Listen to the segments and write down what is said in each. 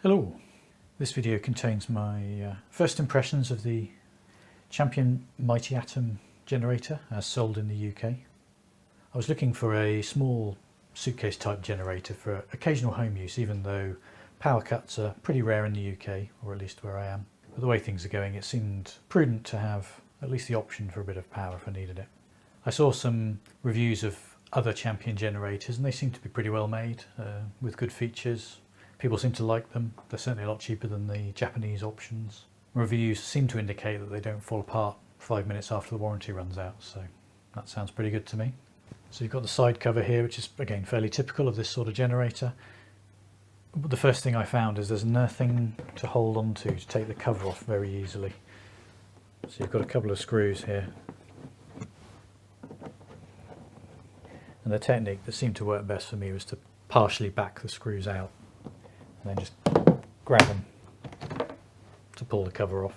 Hello, this video contains my first impressions of the Champion Mighty Atom generator as sold in the UK. I was looking for a small suitcase type generator for occasional home use, even though power cuts are pretty rare in the UK, or at least where I am. But the way things are going, it seemed prudent to have at least the option for a bit of power if I needed it. I saw some reviews of other Champion generators and they seem to be pretty well made, with good features. People seem to like them. They're certainly a lot cheaper than the Japanese options. Reviews seem to indicate that they don't fall apart 5 minutes after the warranty runs out, so that sounds pretty good to me. So you've got the side cover here, which is again fairly typical of this sort of generator. But the first thing I found is there's nothing to hold on to take the cover off very easily. So you've got a couple of screws here. And the technique that seemed to work best for me was to partially back the screws out and then just grab them to pull the cover off.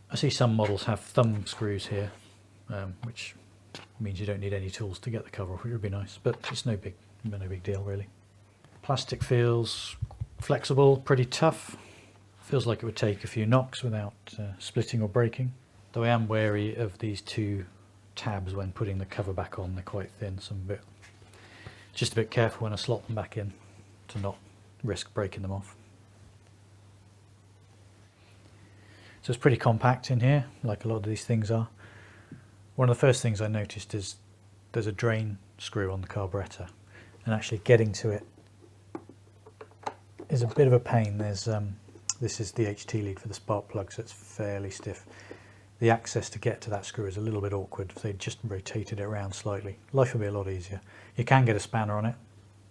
I see some models have thumb screws here, which means you don't need any tools to get the cover off, which would be nice, but it's no big deal really. Plastic feels flexible, pretty tough. Feels like it would take a few knocks without splitting or breaking. Though I am wary of these two tabs when putting the cover back on. They're quite thin, so I'm just a bit careful when I slot them back in to not risk breaking them off. So it's pretty compact in here, like a lot of these things are. One of the first things I noticed is there's a drain screw on the carburettor, and actually getting to it is a bit of a pain. There's this is the HT lead for the spark plug, so it's fairly stiff. The access to get to that screw is a little bit awkward. If they just rotated it around slightly, life would be a lot easier. You can get a spanner on it,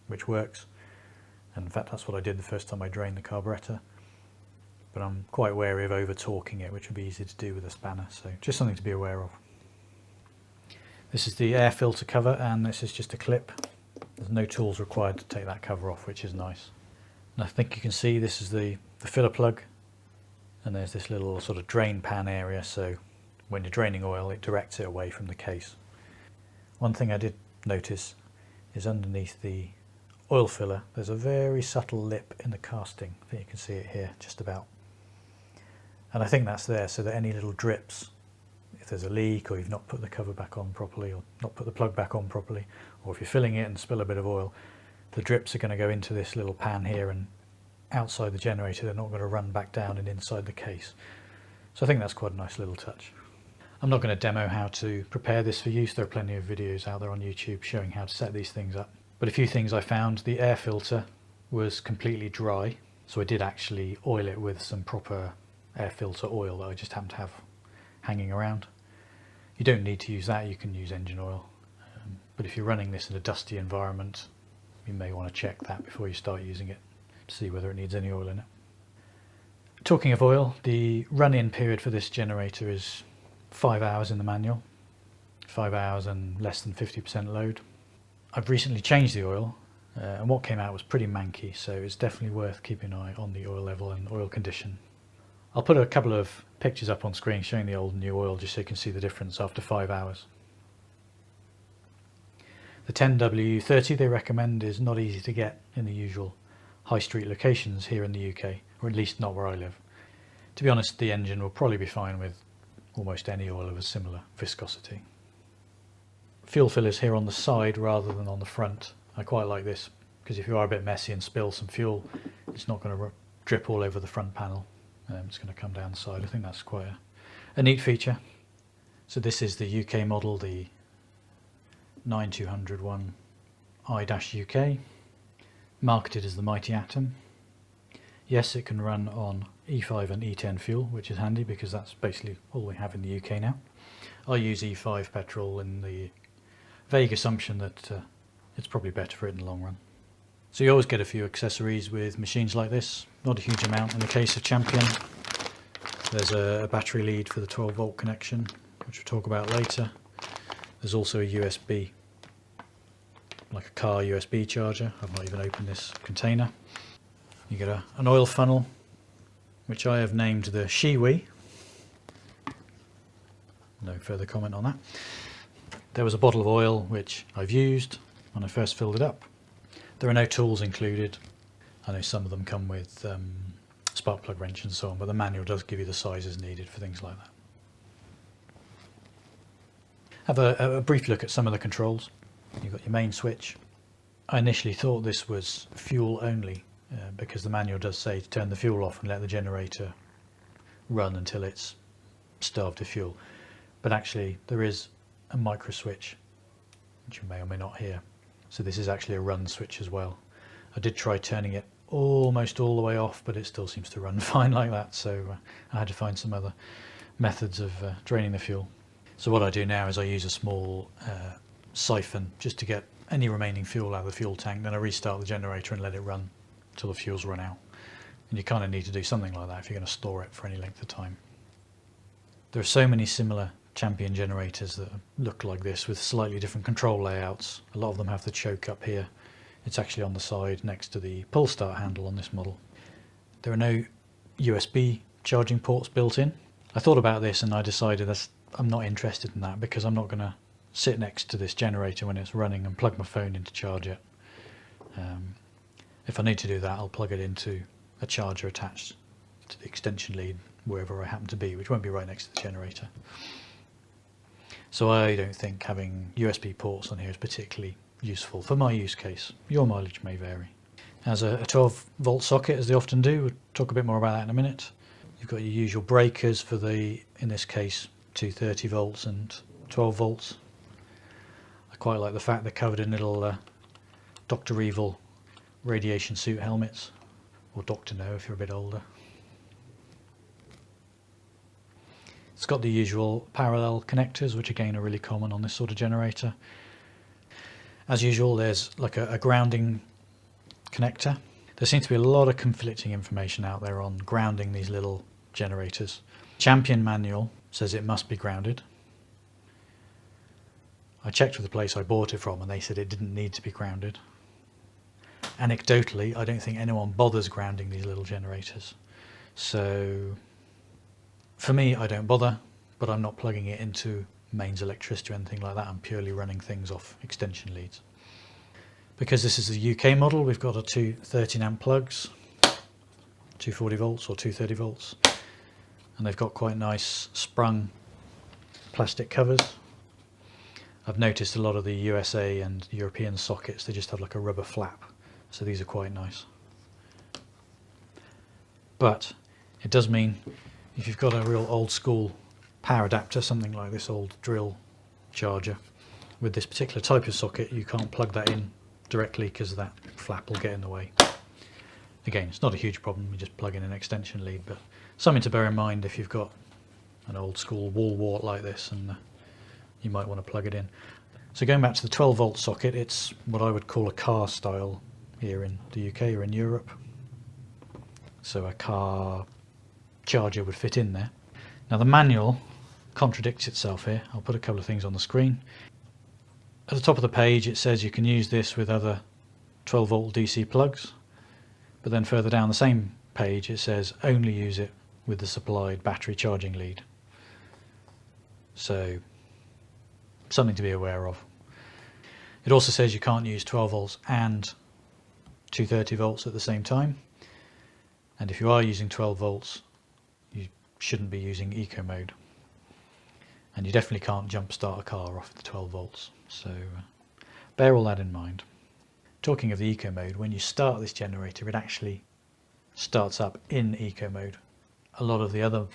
which works. And in fact, that's what I did the first time I drained the carburettor. But I'm quite wary of over torquing it, which would be easy to do with a spanner. So just something to be aware of. This is the air filter cover, and this is just a clip. There's no tools required to take that cover off, which is nice. And I think you can see this is the filler plug. And there's this little sort of drain pan area, so when you're draining oil it directs it away from the case. One thing I did notice is underneath the oil filler there's a very subtle lip in the casting. I think you can see it here just about. And I think that's there so that any little drips, if there's a leak or you've not put the cover back on properly or not put the plug back on properly, or if you're filling it and spill a bit of oil, the drips are going to go into this little pan here and outside the generator. They're not going to run back down and inside the case. So I think that's quite a nice little touch. I'm not going to demo how to prepare this for use. There are plenty of videos out there on YouTube showing how to set these things up. But a few things I found: the air filter was completely dry, so I did actually oil it with some proper air filter oil that I just happened to have hanging around. You don't need to use that, you can use engine oil. But if you're running this in a dusty environment, you may want to check that before you start using it, see whether it needs any oil in it. Talking of oil, the run-in period for this generator is 5 hours in the manual, 5 hours and less than 50% load. I've recently changed the oil and what came out was pretty manky, so it's definitely worth keeping an eye on the oil level and oil condition. I'll put a couple of pictures up on screen showing the old and new oil just so you can see the difference after 5 hours. The 10W30 they recommend is not easy to get in the usual high street locations here in the UK, or at least not where I live. To be honest, the engine will probably be fine with almost any oil of a similar viscosity. Fuel fillers here on the side rather than on the front. I quite like this because if you are a bit messy and spill some fuel, it's not going to drip all over the front panel. It's going to come down the side. I think that's quite a neat feature. So this is the UK model, the 92001i-UK. Marketed as the Mighty Atom. Yes, it can run on E5 and E10 fuel, which is handy because that's basically all we have in the UK now. I use E5 petrol in the vague assumption that it's probably better for it in the long run. So you always get a few accessories with machines like this, not a huge amount. In the case of Champion, there's a battery lead for the 12-volt connection, which we'll talk about later. There's also a USB, like a car USB charger. I've not even opened this container. You get an oil funnel, which I have named the Shiwi. No further comment on that. There was a bottle of oil which I've used when I first filled it up. There are no tools included. I know some of them come with spark plug wrench and so on, but the manual does give you the sizes needed for things like that. Have a brief look at some of the controls. You've got your main switch. I initially thought this was fuel only because the manual does say to turn the fuel off and let the generator run until it's starved of fuel. But actually there is a micro switch, which you may or may not hear. So this is actually a run switch as well. I did try turning it almost all the way off, but it still seems to run fine like that. So I had to find some other methods of draining the fuel. So what I do now is I use a small siphon just to get any remaining fuel out of the fuel tank. Then I restart the generator and let it run until the fuel's run out. And you kind of need to do something like that if you're going to store it for any length of time. There are so many similar Champion generators that look like this with slightly different control layouts. A lot of them have the choke up here. It's actually on the side next to the pull start handle on this model. There are no USB charging ports built in. I thought about this and I decided I'm not interested in that because I'm not going to sit next to this generator when it's running and plug my phone in to charge it. If I need to do that, I'll plug it into a charger attached to the extension lead wherever I happen to be, which won't be right next to the generator. So I don't think having USB ports on here is particularly useful for my use case. Your mileage may vary. As a 12 volt socket, as they often do, we'll talk a bit more about that in a minute. You've got your usual breakers for the, in this case, 230 volts and 12 volts. I quite like the fact they're covered in little Dr. Evil radiation suit helmets, or Dr. No if you're a bit older. It's got the usual parallel connectors, which again are really common on this sort of generator. As usual, there's like a grounding connector. There seems to be a lot of conflicting information out there on grounding these little generators. Champion manual says it must be grounded. I checked with the place I bought it from and they said it didn't need to be grounded. Anecdotally, I don't think anyone bothers grounding these little generators. So for me, I don't bother, but I'm not plugging it into mains electricity or anything like that. I'm purely running things off extension leads. Because this is a UK model, we've got two 13 amp plugs, 240 volts or 230 volts, and they've got quite nice sprung plastic covers. I've noticed a lot of the USA and European sockets, they just have like a rubber flap, so these are quite nice. But it does mean if you've got a real old school power adapter, something like this old drill charger, with this particular type of socket you can't plug that in directly because that flap will get in the way. Again, it's not a huge problem, you just plug in an extension lead, but something to bear in mind if you've got an old school wall wart like this and you might want to plug it in. So going back to the 12 volt socket, it's what I would call a car style here in the UK or in Europe. So a car charger would fit in there. Now the manual contradicts itself here. I'll put a couple of things on the screen. At the top of the page it says you can use this with other 12 volt DC plugs, but then further down the same page it says only use it with the supplied battery charging lead. So something to be aware of. It also says you can't use 12 volts and 230 volts at the same time, and if you are using 12 volts you shouldn't be using eco mode, and you definitely can't jump start a car off the 12 volts, so bear all that in mind. Talking of the eco mode, when you start this generator it actually starts up in eco mode. A lot of the other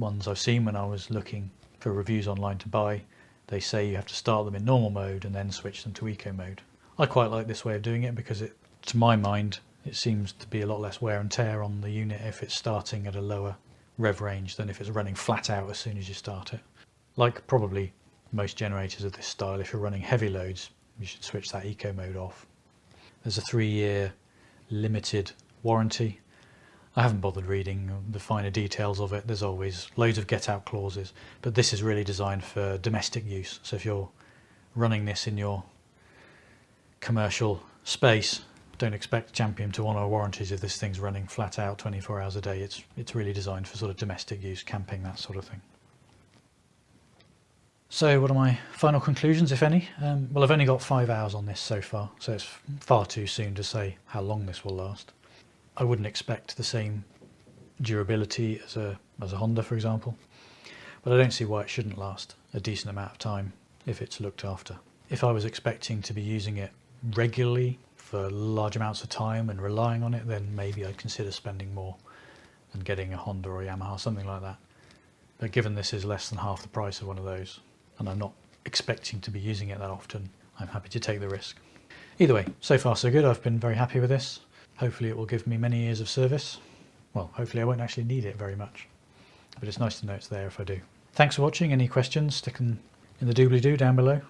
ones I've seen when I was looking for reviews online to buy, they say you have to start them in normal mode and then switch them to eco mode. I quite like this way of doing it because it, to my mind, it seems to be a lot less wear and tear on the unit if it's starting at a lower rev range than if it's running flat out as soon as you start it. Like probably most generators of this style, if you're running heavy loads you should switch that eco mode off. There's a 3-year limited warranty. I haven't bothered reading the finer details of it. There's always loads of get out clauses, but this is really designed for domestic use. So if you're running this in your commercial space, don't expect Champion to honour warranties if this thing's running flat out 24 hours a day. It's really designed for sort of domestic use, camping, that sort of thing. So what are my final conclusions, if any? Well, I've only got 5 hours on this so far, so it's far too soon to say how long this will last. I wouldn't expect the same durability as a Honda, for example, but I don't see why it shouldn't last a decent amount of time if it's looked after. If I was expecting to be using it regularly for large amounts of time and relying on it, then maybe I'd consider spending more and getting a Honda or a Yamaha, something like that. But given this is less than half the price of one of those, and I'm not expecting to be using it that often, I'm happy to take the risk. Either way, so far so good. I've been very happy with this. Hopefully it will give me many years of service. Well, hopefully I won't actually need it very much, but it's nice to know it's there if I do. Thanks for watching. Any questions, stick them in the doobly-doo down below.